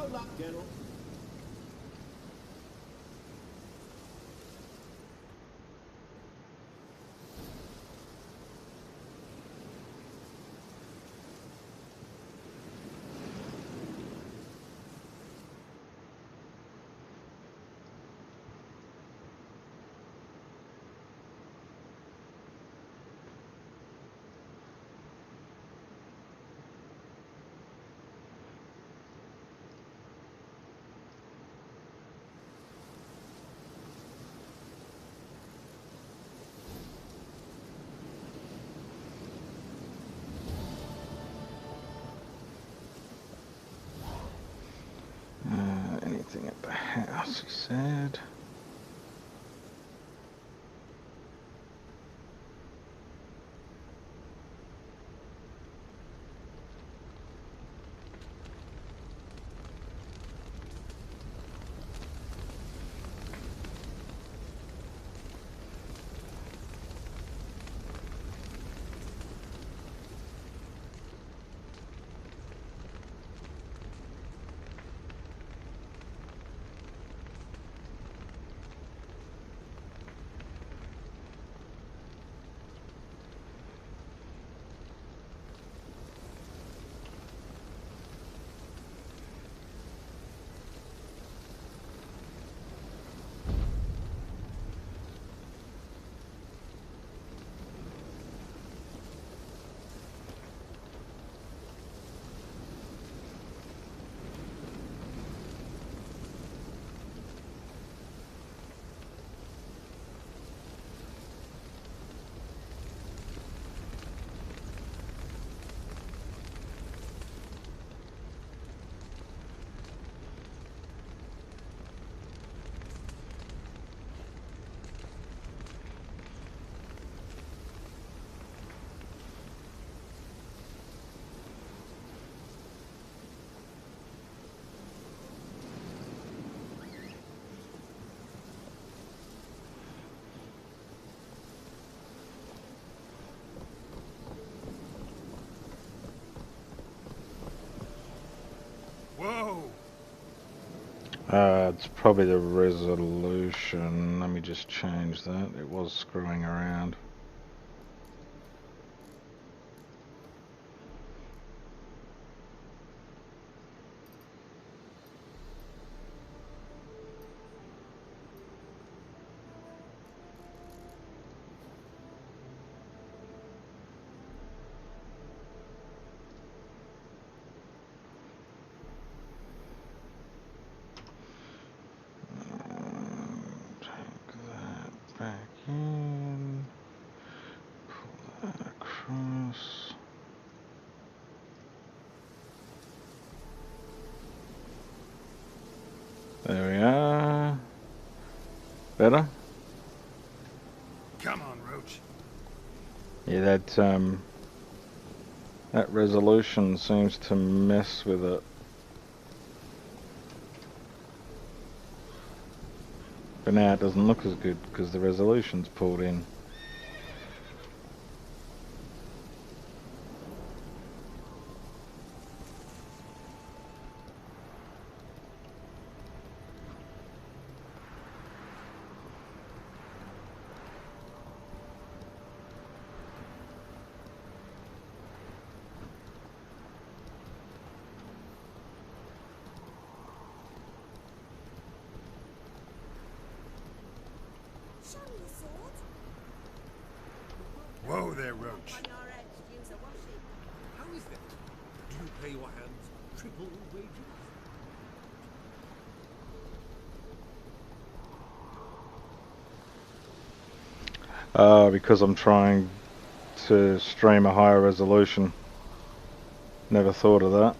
Good luck, General. Anything at the house, he said. Whoa! It's probably the resolution. Let me just change that. It was screwing around. Take that back in. Pull that across. There we are. Better? Come on, Roach. Yeah, that resolution seems to mess with it. But now it doesn't look as good because the resolution's pulled in. Whoa there, Roach. How is that? Do you pay your hands triple wages? Because I'm trying to stream a higher resolution. Never thought of that.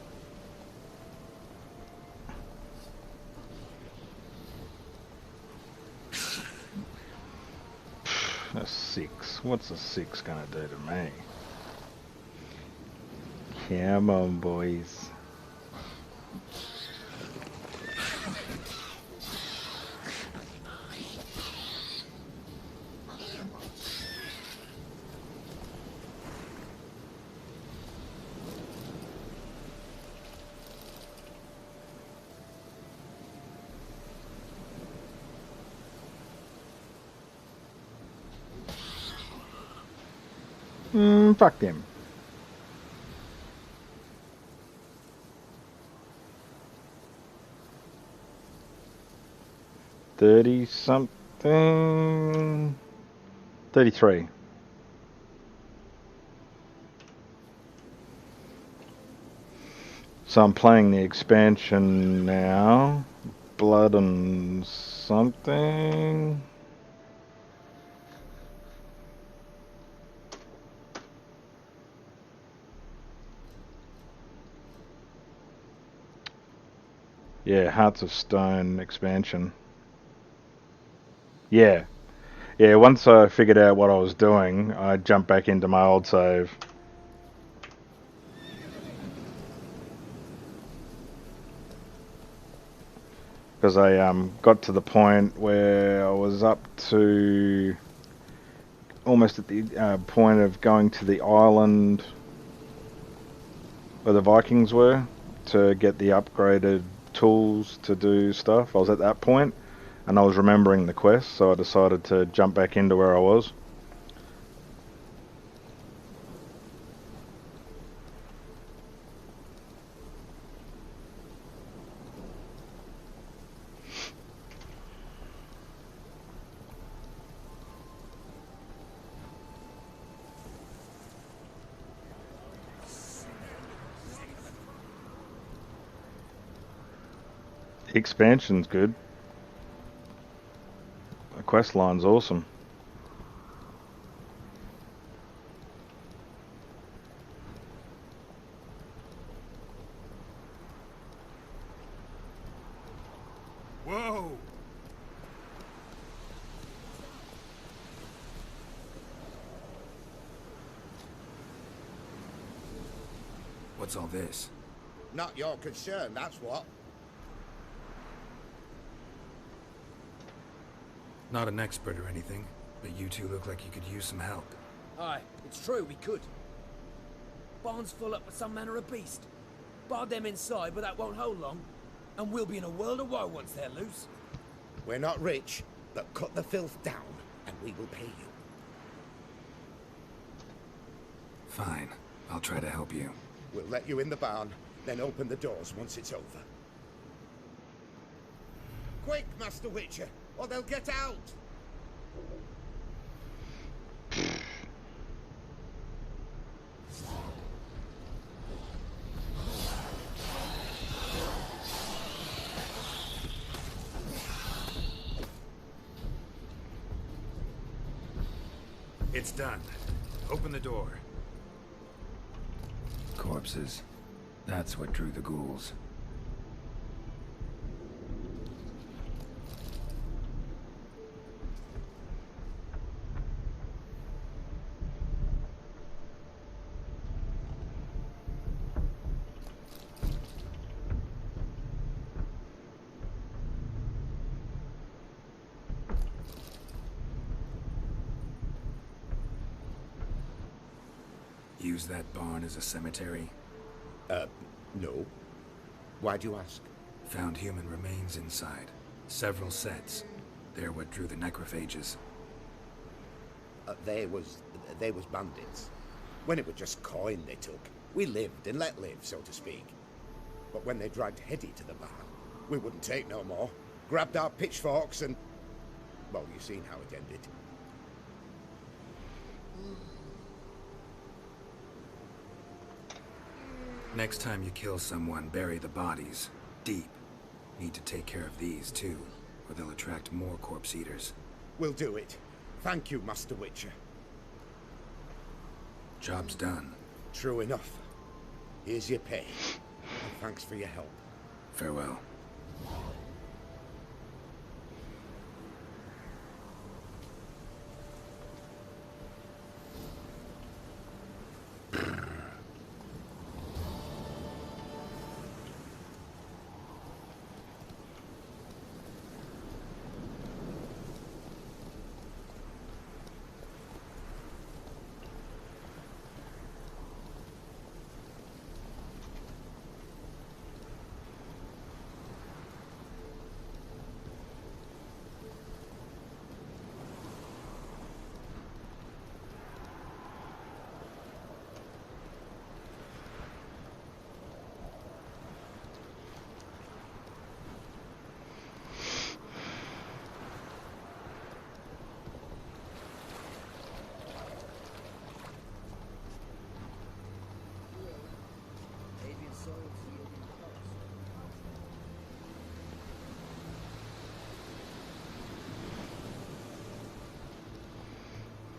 A 6. What's a 6 gonna do to me? Come on, boys. Fuck them. $30-something. 33. So I'm playing the expansion now. Blood and something. Yeah, Hearts of Stone expansion. Yeah. Yeah, once I figured out what I was doing, I jumped back into my old save. Because I got to the point where I was up to almost at the point of going to the island where the Vikings were to get the upgraded tools to do stuff. I was at that point and I was remembering the quest, so I decided to jump back into where I was. The expansion's good. The quest line's awesome. Whoa! What's all this? Not your concern, that's what. Not an expert or anything, but you two look like you could use some help. Aye, it's true, we could. Barn's full up with some manner of beast. Bar them inside, but that won't hold long. And we'll be in a world of woe once they're loose. We're not rich, but cut the filth down, and we will pay you. Fine, I'll try to help you. We'll let you in the barn, then open the doors once it's over. Quick, Master Witcher, or they'll get out! It's done. Open the door. Corpses. That's what drew the ghouls. Use that barn as a cemetery? No. Why'd you ask? Found human remains inside. Several sets. They're what drew the necrophages. They was bandits. When it was just coin they took, we lived and let live, so to speak. But when they dragged Hetty to the barn, we wouldn't take no more. Grabbed our pitchforks and... well, you've seen how it ended. Next time you kill someone, bury the bodies. Deep. Need to take care of these, too, or they'll attract more corpse eaters. We'll do it. Thank you, Master Witcher. Job's done. True enough. Here's your pay. And thanks for your help. Farewell.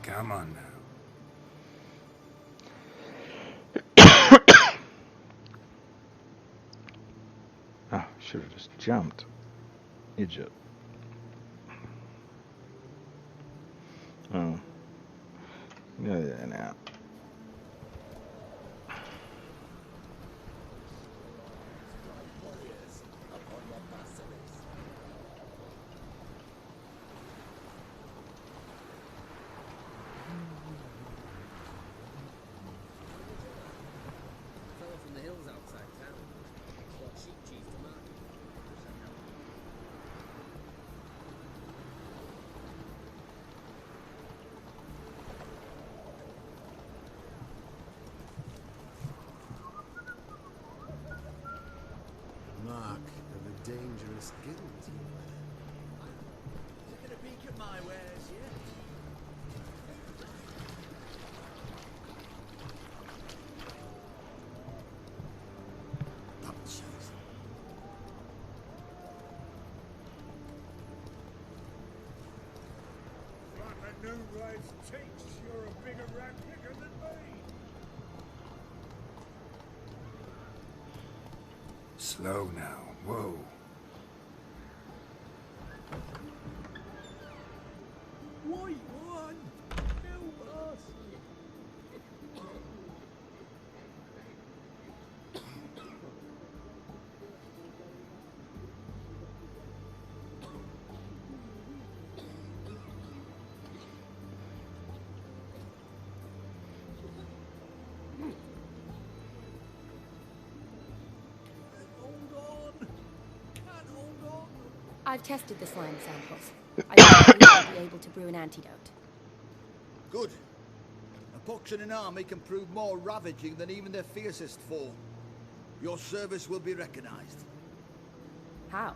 Come on now. Oh, should have just jumped. Idiot. Oh. Go there now. Fella from the hills outside town. Brought sheep cheese to market. Mark of a dangerous guild, you wear. Taking a peek at my wares yet? Butchers. Like a new race teach, you're a bigger rat picker than me. Slow now. Whoa. White one! Help us! Hold on! Can't hold on! I've tested the slime samples. I think I'll be able to brew an antidote. Good. A pox in an army can prove more ravaging than even their fiercest foe. Your service will be recognized. How?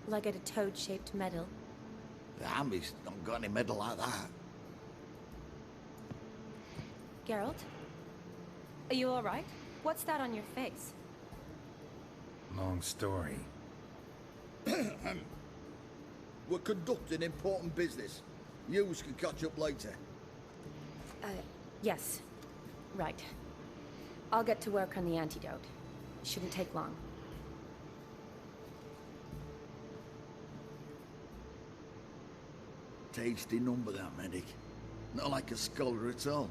Will I get a toad-shaped medal? The army's not got any medal like that. Geralt? Are you alright? What's that on your face? Long story. We're conducting important business. Yous can catch up later. Yes. Right. I'll get to work on the antidote. Shouldn't take long. Tasty number, that medic. Not like a scholar at all.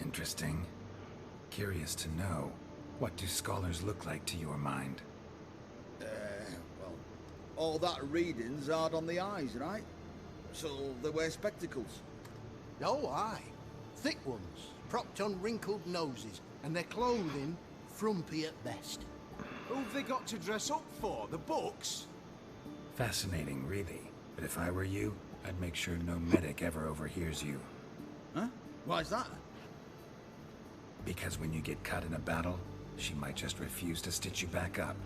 Interesting. Curious to know, what do scholars look like to your mind? Well, all that reading's hard on the eyes, right? So they wear spectacles. Oh, aye. Thick ones, propped on wrinkled noses, and their clothing frumpy at best. Who've they got to dress up for? The books? Fascinating, really. But if I were you, I'd make sure no medic ever overhears you. Huh? Why's that? Because when you get cut in a battle, she might just refuse to stitch you back up.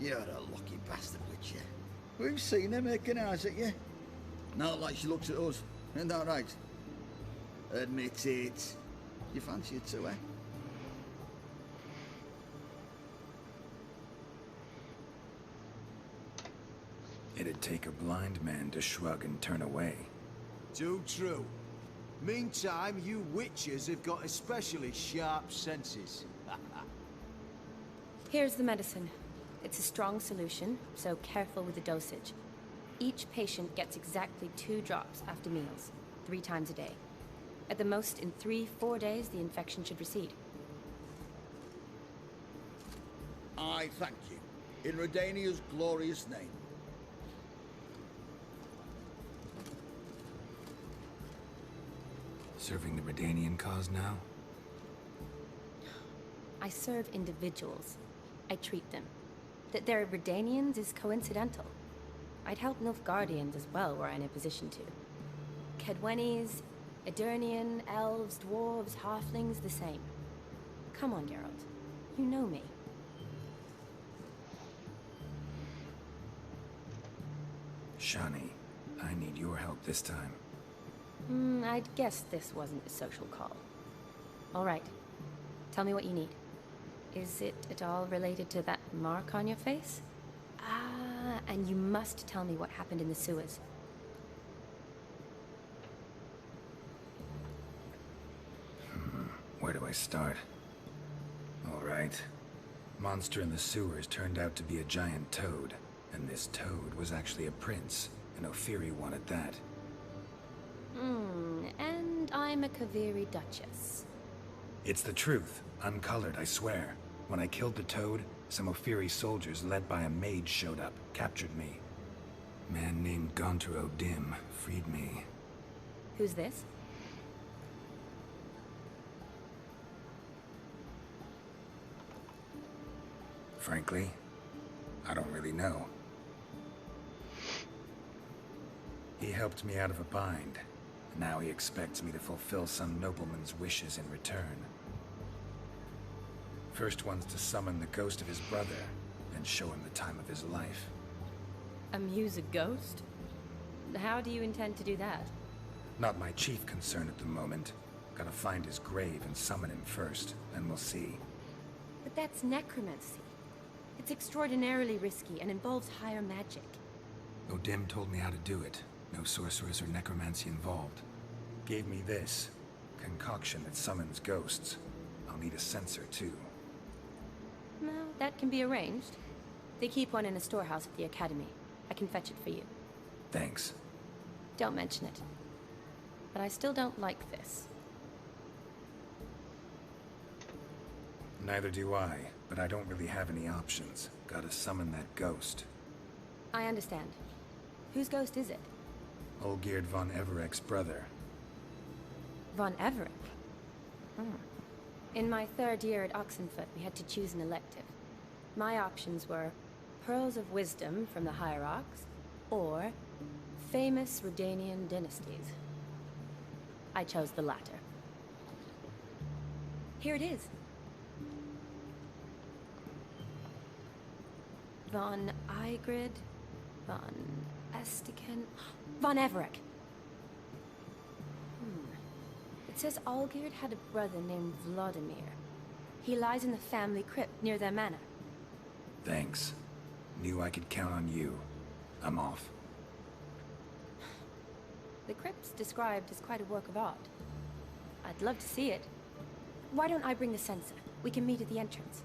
You're a lucky bastard, Witcher. We've seen her making eyes at you. Not like she looks at us. Isn't that right? Admit it. You fancy it too, eh? It'd take a blind man to shrug and turn away. Too true. Meantime, you witches have got especially sharp senses. Here's the medicine. It's a strong solution, so careful with the dosage. Each patient gets exactly 2 drops after meals, 3 times a day. At the most, in 3-4 days, the infection should recede. I thank you. In Redania's glorious name. Serving the Redanian cause now? I serve individuals. I treat them. That they're Redanians is coincidental. I'd help Nilfgaardians as well were I in a position to. Kedwenis, Edirnian, elves, dwarves, halflings, the same. Come on, Geralt. You know me. Shani, I need your help this time. I'd guess this wasn't a social call. All right. Tell me what you need. Is it at all related to that mark on your face? And you must tell me what happened in the sewers. Where do I start? All right. Monster in the sewers turned out to be a giant toad, and this toad was actually a prince, and Ophiri wanted that. And I'm a Kaviri Duchess. It's the truth, uncolored, I swear. When I killed the toad, some Ophiri soldiers led by a mage showed up, captured me. Man named Gaunter O'Dim freed me. Who's this? Frankly, I don't really know. He helped me out of a bind. Now he expects me to fulfill some nobleman's wishes in return. First one's to summon the ghost of his brother, and show him the time of his life. Amuse a ghost? How do you intend to do that? Not my chief concern at the moment. Gotta find his grave and summon him first, then we'll see. But that's necromancy. It's extraordinarily risky and involves higher magic. O'Dim told me how to do it. No sorcerers or necromancy involved. Gave me this. Concoction that summons ghosts. I'll need a censer, too. Well, that can be arranged. They keep one in a storehouse at the academy. I can fetch it for you. Thanks. Don't mention it. But I still don't like this. Neither do I, but I don't really have any options. Gotta summon that ghost. I understand. Whose ghost is it? Olgierd von Everek's brother. Von Everek? In my third year at Oxenfoot, we had to choose an elective. My options were Pearls of Wisdom from the Hierarchs, or famous Redanian dynasties. I chose the latter. Here it is. Von Igrid, Von Estiken, Von Everek. It says Olgierd had a brother named Vladimir. He lies in the family crypt near their manor. Thanks. Knew I could count on you. I'm off. The crypt's described as quite a work of art. I'd love to see it. Why don't I bring the censer? We can meet at the entrance.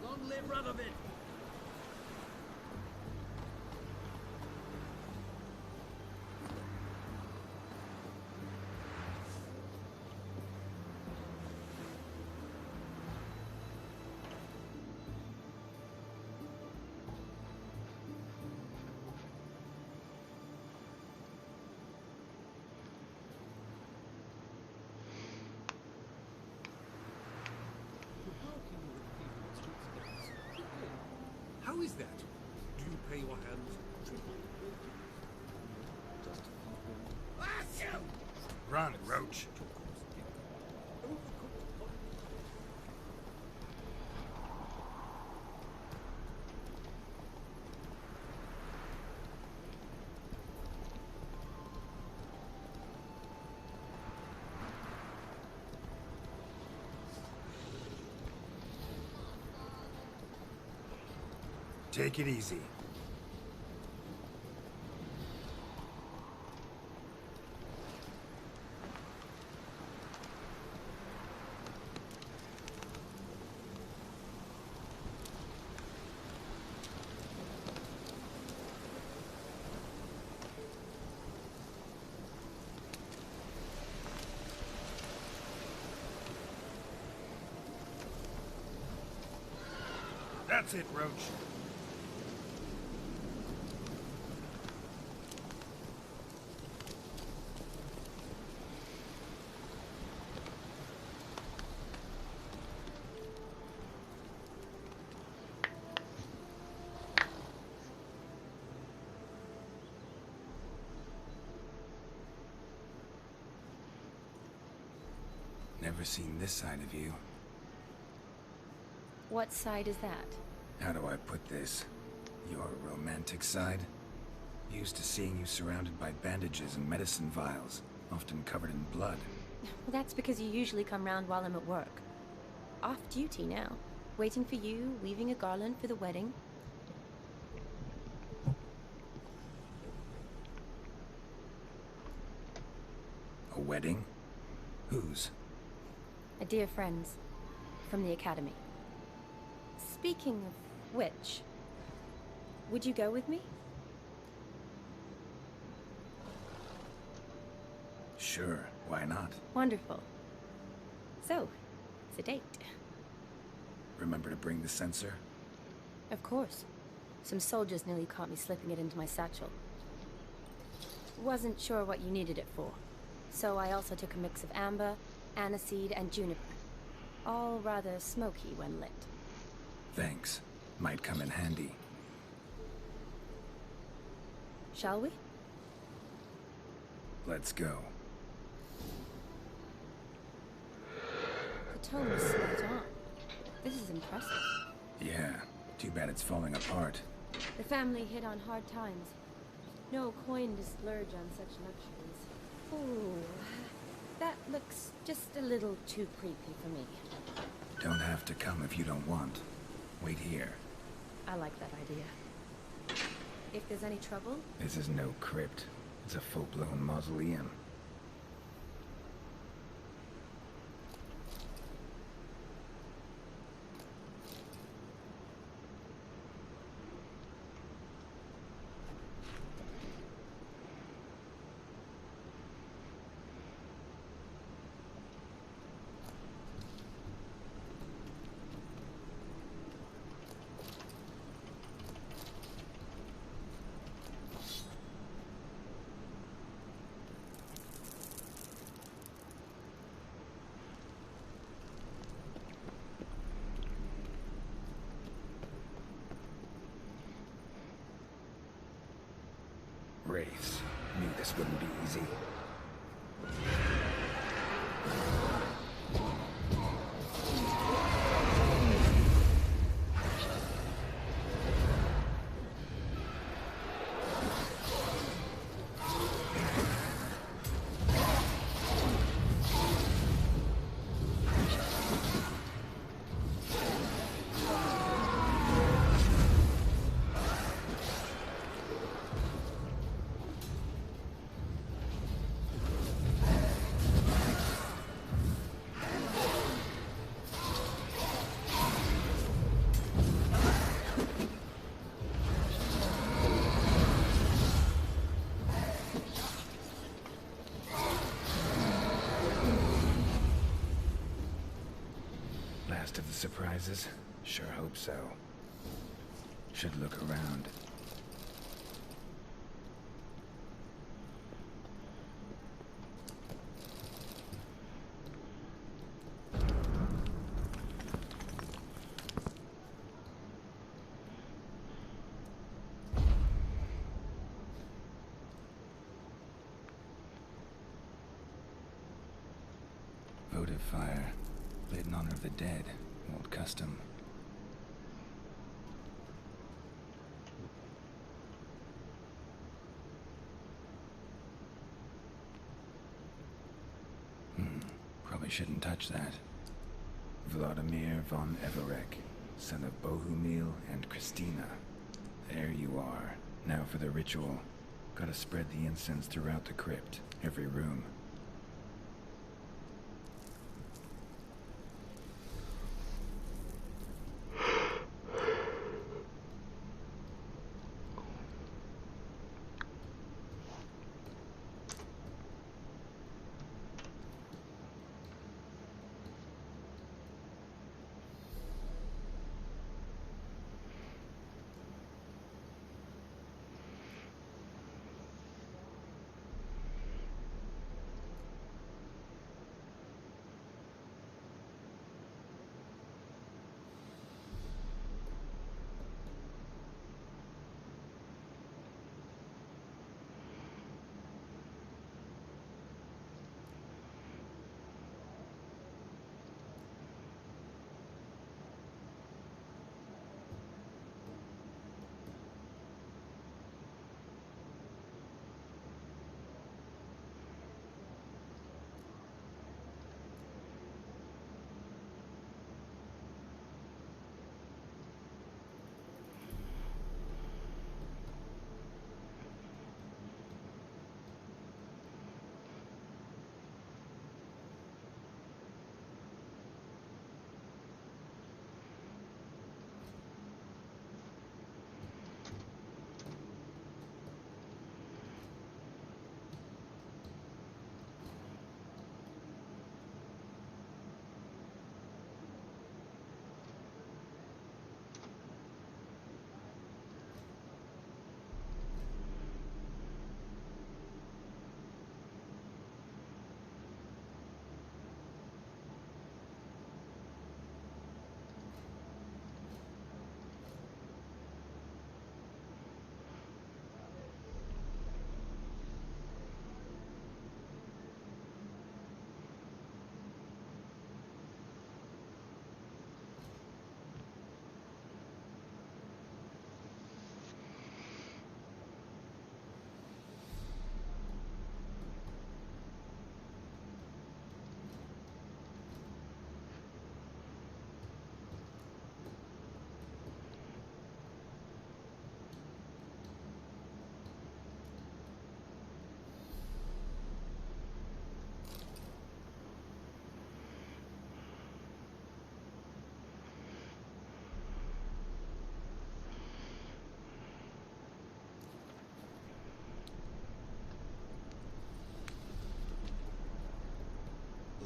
Long live Radovid! How is that? Do you pay your hands? Run, Roach. Take it easy. That's it, Roach. Never seen this side of you. What side is that? How do I put this? Your romantic side? Used to seeing you surrounded by bandages and medicine vials, often covered in blood. Well, that's because you usually come round while I'm at work. Off duty now. Waiting for you, weaving a garland for the wedding. A wedding? Whose? A dear friend's. From the academy. Speaking of which, would you go with me? Sure, why not? Wonderful. So, it's a date. Remember to bring the sensor? Of course. Some soldiers nearly caught me slipping it into my satchel. Wasn't sure what you needed it for, so I also took a mix of amber, aniseed, and juniper. All rather smoky when lit. Thanks. Might come in handy. Shall we? Let's go. The tone was spot on. This is impressive. Yeah, too bad it's falling apart. The family hit on hard times. No coin to splurge on such luxuries. Ooh, that looks just a little too creepy for me. Don't have to come if you don't want. Wait here. I like that idea. If there's any trouble, This is no crypt. It's a full-blown mausoleum. Wraiths. Knew this wouldn't be easy. Last of the surprises? Sure hope so. Should look around. Votive fire. Lit in honor of the dead. Old custom. Probably shouldn't touch that. Vladimir von Everek, son of Bohumil and Christina. There you are. Now for the ritual. Gotta spread the incense throughout the crypt, every room.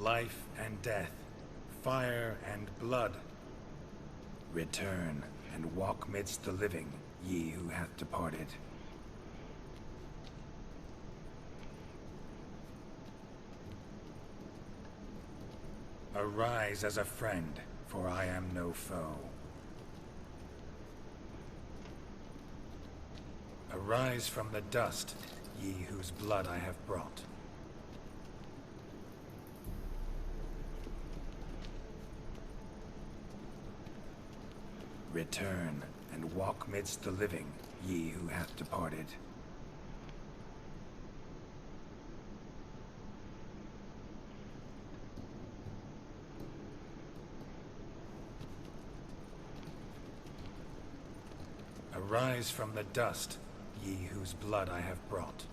Life and death, fire and blood. Return and walk midst the living, ye who hath departed. Arise as a friend, for I am no foe. Arise from the dust, ye whose blood I have brought. Return and walk midst the living, ye who hath departed. Arise from the dust, ye whose blood I have brought.